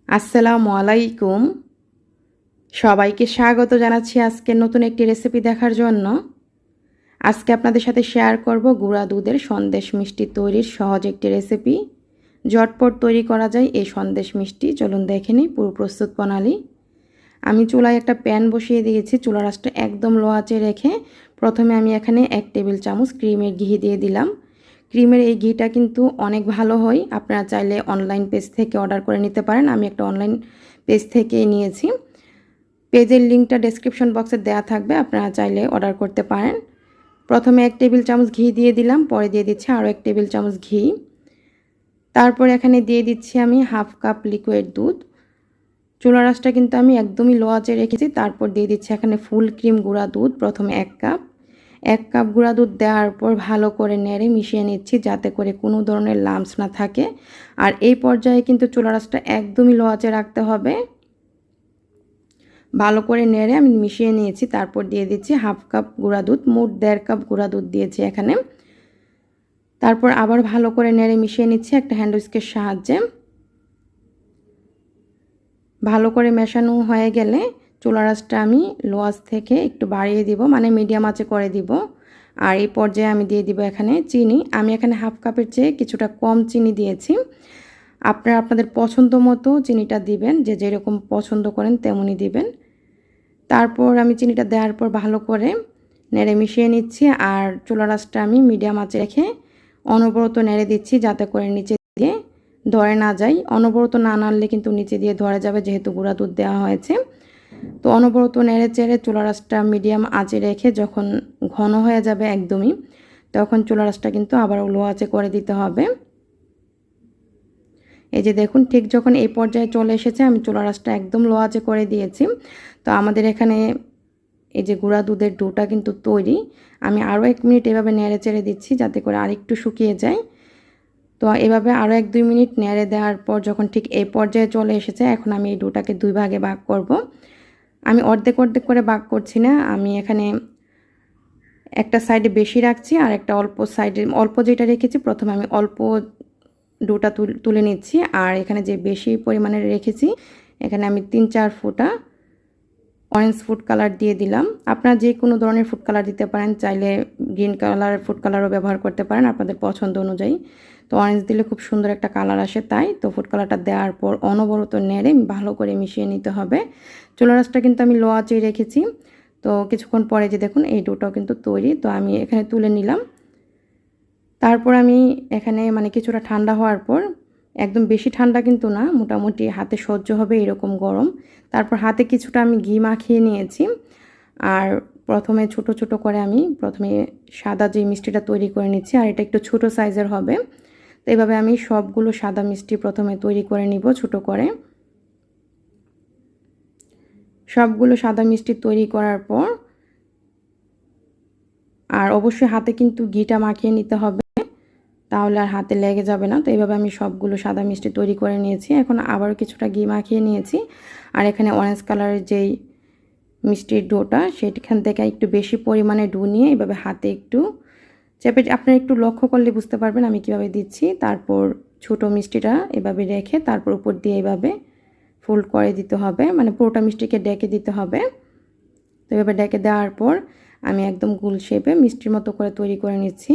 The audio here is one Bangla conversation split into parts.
আসসালামু আলাইকুম। সবাইকে স্বাগত জানাচ্ছি আজকের নতুন একটি রেসিপি দেখার জন্য। আজকে আপনাদের সাথে শেয়ার করব গুঁড়া দুধের সন্দেশ মিষ্টি তৈরির সহজ একটি রেসিপি। ঝটপট তৈরি করা যায় এই সন্দেশ মিষ্টি। চলুন দেখে নিই পুরো প্রস্তুত প্রণালী। আমি চুলায় একটা প্যান বসিয়ে দিয়েছি। চুলার আঁচটা একদম লো আঁচে রেখে প্রথমে আমি এখানে 1 টেবিল চামচ ক্রিমের ঘি দিয়ে দিলাম। ক্রিমের এই ঘিটা কিন্তু অনেক ভালো হয়। আপনারা চাইলে অনলাইন পেজ থেকে অর্ডার করে নিতে পারেন। আমি একটা অনলাইন পেজ থেকেই নিয়েছি। পেজের লিঙ্কটা ডেসক্রিপশন বক্সে দেওয়া থাকবে, আপনারা চাইলে অর্ডার করতে পারেন। প্রথমে 1 টেবিল চামচ ঘি দিয়ে দিলাম, পরে দিয়ে দিচ্ছি আরও 1 টেবিল চামচ ঘি। তারপর এখানে দিয়ে দিচ্ছি আমি হাফ কাপ লিকুইড দুধ। চুলার আঁচটা কিন্তু আমি একদমই লো আঁচে রেখেছি। তারপর দিয়ে দিচ্ছি এখানে ফুল ক্রিম গুঁড়া দুধ। প্রথমে 1 কাপ গুঁড়া দুধ দেওয়ার পর ভালো করে নেড়ে মিশিয়ে নিচ্ছি, যাতে করে কোনো ধরনের লাম্পস না থাকে। আর এই পর্যায়ে কিন্তু চুলার আঁচটা একদমই লো আঁচে রাখতে হবে। ভালো করে নেড়ে আমি মিশিয়ে নিয়েছি। তারপর দিয়ে দিচ্ছি হাফ কাপ গুঁড়া দুধ, মোট 1.5 কাপ গুঁড়া দুধ দিয়েছি এখানে। তারপর আবার ভালো করে নেড়ে মিশিয়ে নিচ্ছি একটা হ্যান্ড উইস্কের সাহায্যে। ভালো করে মেশানো হয়ে গেলে চুলার আঁচটা আমি লো আঁচ থেকে একটু বাড়িয়ে দিব, মানে মিডিয়াম আঁচে করে দিব। আর এই পর্যায়ে আমি দিয়ে দিব এখানে চিনি। আমি এখানে হাফ কাপের চেয়ে কিছুটা কম চিনি দিয়েছি। আপনারা আপনাদের পছন্দ মতো চিনিটা দিবেন, যে যেরকম পছন্দ করেন তেমনই দিবেন। তারপর আমি চিনিটা দেওয়ার পর ভালো করে নেড়ে মিশিয়ে নিচ্ছি। আর চুলার আঁচটা আমি মিডিয়াম আঁচে রেখে অনবরত নেড়ে দিচ্ছি, যাতে করে নিচে দিয়ে ধরে না যায়। অনবরত না নাড়লে কিন্তু নিচে দিয়ে ধরে যাবে, যেহেতু গুঁড়া দুধ দেওয়া হয়েছে। তো অনবরত নেড়ে চেড়ে চুলার আঁচটা মিডিয়াম আঁচে রেখে যখন ঘন হয়ে যাবে একদমই, তখন চুলার আঁচটা কিন্তু আবার লো আঁচে করে দিতে হবে। এই যে দেখুন, ঠিক যখন এই পর্যায়ে চলে এসেছে আমি চুলার আঁচটা একদম লো আঁচে করে দিয়েছি। তো আমাদের এখানে এই যে গুঁড়া দুধের ডোটা কিন্তু তৈরি। আমি আরও 1 মিনিট এভাবে নেড়ে চেড়ে দিচ্ছি, যাতে করে আরেকটু শুকিয়ে যায়। তো এভাবে আরও 1-2 মিনিট নেড়ে দেওয়ার পর যখন ঠিক এই পর্যায়ে চলে এসেছে, এখন আমি এই ডোটাকে 2 ভাগে ভাগ করব। আমি অর্ধেক অর্ধেক করে ভাগ করছি না, আমি এখানে একটা সাইডে বেশি রাখছি আর একটা অল্প সাইডে, অল্প যেটা রেখেছি প্রথমে আমি অল্প ডোটা তুলে নিচ্ছি। আর এখানে যে বেশি পরিমাণে রেখেছি, এখানে আমি 3-4 ফোঁটা অরেঞ্জ ফুড কালার দিয়ে দিলাম। আপনারা যে কোনো ধরনের ফুড কালার দিতে পারেন, চাইলে গ্রিন কালারের ফুড কালারও ব্যবহার করতে পারেন আপনাদের পছন্দ অনুযায়ী। তো অরেঞ্জ দিলে খুব সুন্দর একটা কালার আসে, তাই তো ফুড কালারটা দেওয়ার পর অনবরত নেড়ে ভালো করে মিশিয়ে নিতে হবে। চুলার আঁচটা কিন্তু আমি লো আঁচেই রেখেছি। তো কিছুক্ষণ পরে যে দেখুন এই ডোটাও কিন্তু তৈরি। তো আমি এখানে তুলে নিলাম। তারপর আমি এখানে মানে কিছুটা ঠান্ডা হওয়ার পর, একদম বেশি ঠান্ডা কিন্তু না, মোটামুটি হাতে সহ্য হবে এরকম গরম। তারপর হাতে কিছুটা আমি ঘি মাখিয়ে নিয়েছি। আর প্রথমে ছোট ছোট করে আমি প্রথমে সাদা যে মিষ্টিটা তৈরি করে নিচ্ছি, আর এটা একটু ছোট সাইজের হবে। তো এইভাবে আমি সবগুলো সাদা মিষ্টি প্রথমে তৈরি করে নিব ছোট করে। সবগুলো সাদা মিষ্টি তৈরি করার পর, আর অবশ্যই হাতে কিন্তু ঘিটা মাখিয়ে নিতে হবে, তাহলে আর হাতে লেগে যাবে না। তো এইভাবে আমি সবগুলো সাদা মিষ্টি তৈরি করে নিয়েছি। এখন আবারও কিছুটা ঘি মাখিয়ে নিয়েছি। আর এখানে অরেঞ্জ কালারের যেই মিষ্টির ডোটা, সেখান থেকে একটু বেশি পরিমাণে ডো নিয়ে এভাবে হাতে একটু চেপে, আপনারা একটু লক্ষ্য করলে বুঝতে পারবেন আমি কিভাবে দিচ্ছি। তারপর ছোট মিষ্টিটা এভাবে রেখে তারপর উপর দিয়ে এভাবে ফোল্ড করে দিতে হবে, মানে পুরোটা মিষ্টিকে ডেকে দিতে হবে। তো এভাবে ডেকে দেওয়ার পর আমি একদম গোল শেপে মিষ্টির মতো করে তৈরি করে নিচ্ছি।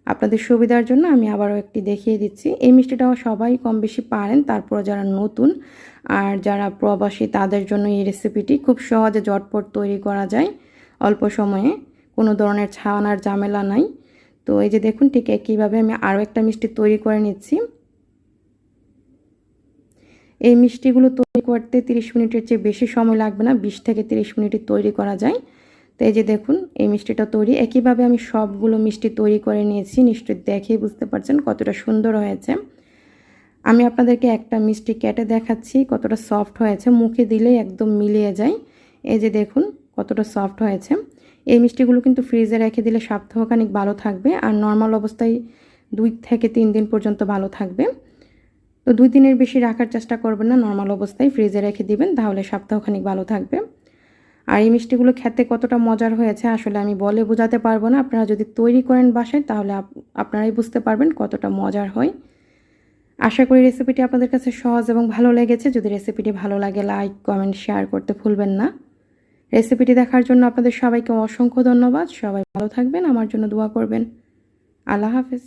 আপনাদের সুবিধার জন্য আমি আবারও একটি দেখিয়ে দিচ্ছি। এই মিষ্টিটাও সবাই কম বেশি পারেন, তারপর যারা নতুন আর যারা প্রবাসী তাদের জন্য এই রেসিপিটি খুব সহজে ঝটপট তৈরি করা যায় অল্প সময়ে, কোনো ধরনের ছানার ঝামেলা নাই। তো এই যে দেখুন, ঠিক একইভাবে আমি আরও একটা মিষ্টি তৈরি করে নিচ্ছি। এই মিষ্টিগুলো তৈরি করতে 30 মিনিটের চেয়ে বেশি সময় লাগবে না, 20 থেকে 30 মিনিটে তৈরি করা যায়। তো এই যে দেখুন এই মিষ্টিটা তৈরি। একইভাবে আমি সবগুলো মিষ্টি তৈরি করে নিয়েছি, নিশ্চয়ই দেখেই বুঝতে পারছেন কতটা সুন্দর হয়েছে। আমি আপনাদেরকে একটা মিষ্টি কেটে দেখাচ্ছি কতটা সফট হয়েছে, মুখে দিলেই একদম মিলিয়ে যায়। এই যে দেখুন কতটা সফট হয়েছে। এই মিষ্টিগুলো কিন্তু ফ্রিজে রেখে দিলে সপ্তাহখানেক ভালো থাকবে, আর নর্মাল অবস্থায় 2 থেকে 3 দিন পর্যন্ত ভালো থাকবে। তো 2 দিনের বেশি রাখার চেষ্টা করবেন না, নর্মাল অবস্থায় ফ্রিজে রেখে দিবেন, তাহলে সপ্তাহখানেক ভালো থাকবে। আর এই মিষ্টিগুলো খেতে কতটা মজার হয়েছে আসলে আমি বলে বোঝাতে পারবো না। আপনারা যদি তৈরি করেন বাসায়, তাহলে আপনারাই বুঝতে পারবেন কতটা মজার হয়। আশা করি রেসিপিটি আপনাদের কাছে সহজ এবং ভালো লেগেছে। যদি রেসিপিটি ভালো লাগে লাইক, কমেন্ট, শেয়ার করতে ভুলবেন না। রেসিপিটি দেখার জন্য আপনাদের সবাইকে অসংখ্য ধন্যবাদ। সবাই ভালো থাকবেন, আমার জন্য দোয়া করবেন। আল্লাহ হাফেজ।